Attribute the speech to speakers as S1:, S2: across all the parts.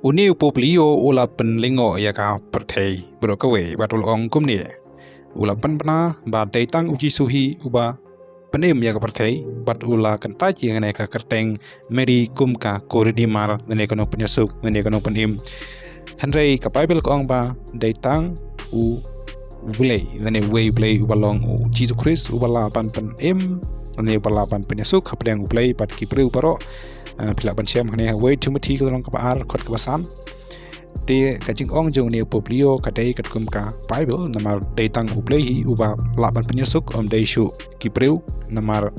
S1: Uni upoplio ula penlingo iaka pyrthei berokawe batul ong kumne ula pynbna ba tang U Jisu uba penim iaka pyrthei bat ula kentaj yang neka kerteng meri kumka koridimar nene kono penyesuk nene kono penim Henry ka Bible ko ong ba tang u Blay nene way play ubalong U Jisu Christ ubala pan penim nene ubala pan penyesuk kapdeng uplay pat kipreu paro pila ban siam hane way Timothy ko long kapaar khot kabasan te kajing ong jong ne poplio kadai kat kumka Bible namar tang uplay hi uba laban penyesuk om shuh kipreu namar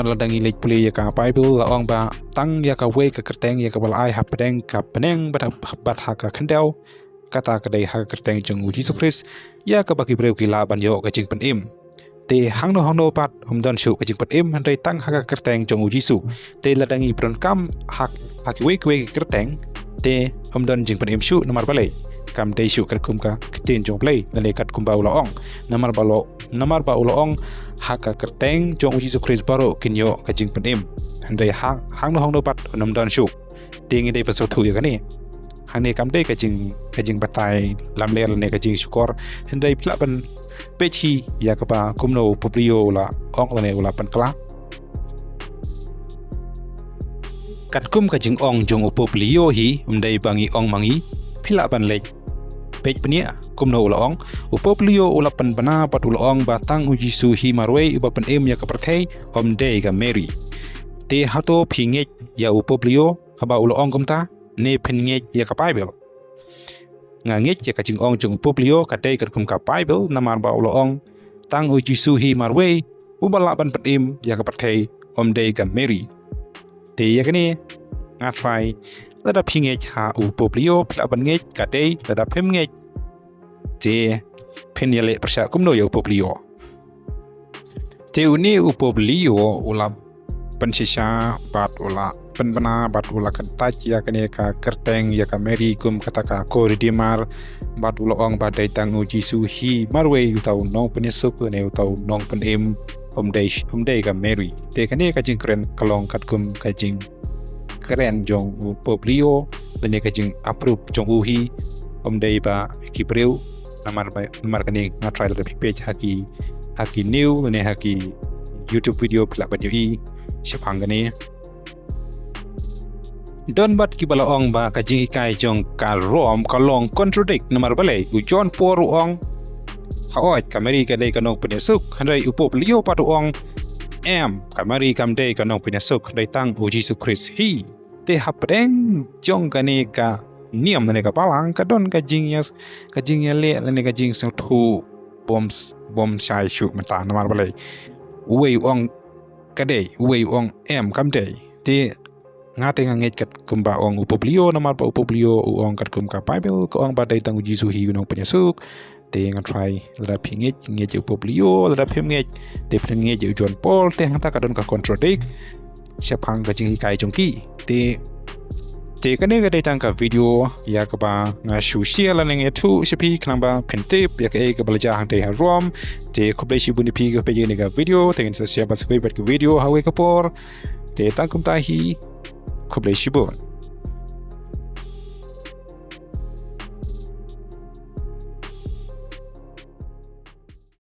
S1: ladangi lek play ya ka Bible la ong ba tang ya ka way ka kerteng ya ka balai hapdeng ka peneng bat haka kendau kata kadai haka kerteng jong U Jisu Christ ya ka baki breu kylla ban yo kajing penim te hangno pat dan shuh kajing penim Henry tang haka kerteng jong U Jisu te ladangi bronkam hak way kerteng te dan jing penim shuh namar balai kam te shuh kat kumka ketin jong play nale kat kumba ula ong namar ba ula ong haka kerteng jong U Jisu Christ baro kinyo kajing penim Henry hangno pat dan shuh te ngi dei pasotu ya kani hane kam dei kajing batai lamler ne kajing syukor Henry pila ban pechi ya kapa kumno poplio la ong lane ula pan kala kat kum kajing ong jong poplio hi umdai bangi ong mangi pila ban lek pej penia kumno ula ong poplio ula pan bana pat ula ong batang U Jisu hi marwei uba penim ya ka pyrthei omdei ka Mary te Hato phingej ya poplio haba ula ong kumta ne phingej ya ka Bible ngangej ya kajing ong jong poplio kadai kat kumka Bible namar ba ula ong tang U Jisu hi marwei ubala ban penim ya ka pyrthei omdei ka Mary te ya kani ngatrai lada phingej ha poplio pla ban ngej kadai lada phimngej te phin ya le persya kumno ya poplio te uni poplio ula pan shisha bat ula pynbna bat ula kentaj ya kani ka kerteng ya ka Mary kum kata ka koridimar bat ula ong ba tang U Jisu hi marwei utau nong penyesuk ne utau nong penim omdei ka Mary te kani kajing kren kalong kat kum kajing kren jong poplio lene kajing approve jong hi omdei ba kipreu namar kani ngatrai le page haki new lene haki YouTube video pila banyu syapang gani don bat ki bala ong ba kajing ikai jong kalrom kalong contradict namar balai u John por ong haot kameri kadai kanong penyesuk handai upoplio patu ong kamari kamdei kanong penyesuk dai tang U Jisu Christ hi te hapdeng jong kani ka niam nane ka palang kadon kajing ya le nane kajing iathuh bom sai shuh mata namar balai uwei ong kadai uwei ong kamdei te ngate ngangej kat kumba ong upoplio namar pa upoplio ong kat kumka Bible ko ong ba dai tang U Jisu hi gunong penyesuk te ngatrai lada ngej upoplio lada phimngej te phingej John Paul te hangta kadon ka contradict syapang kajing hikai jongki te kane ga dai tang ka video ya ka ba nga shu share la neng ïathuh sipi knamba pentip ya ka belajar hang te rom te ko blai buni pi ka page ni ga video te ngin sa share ba ka video hawe ka por te tang kumta hi ko blai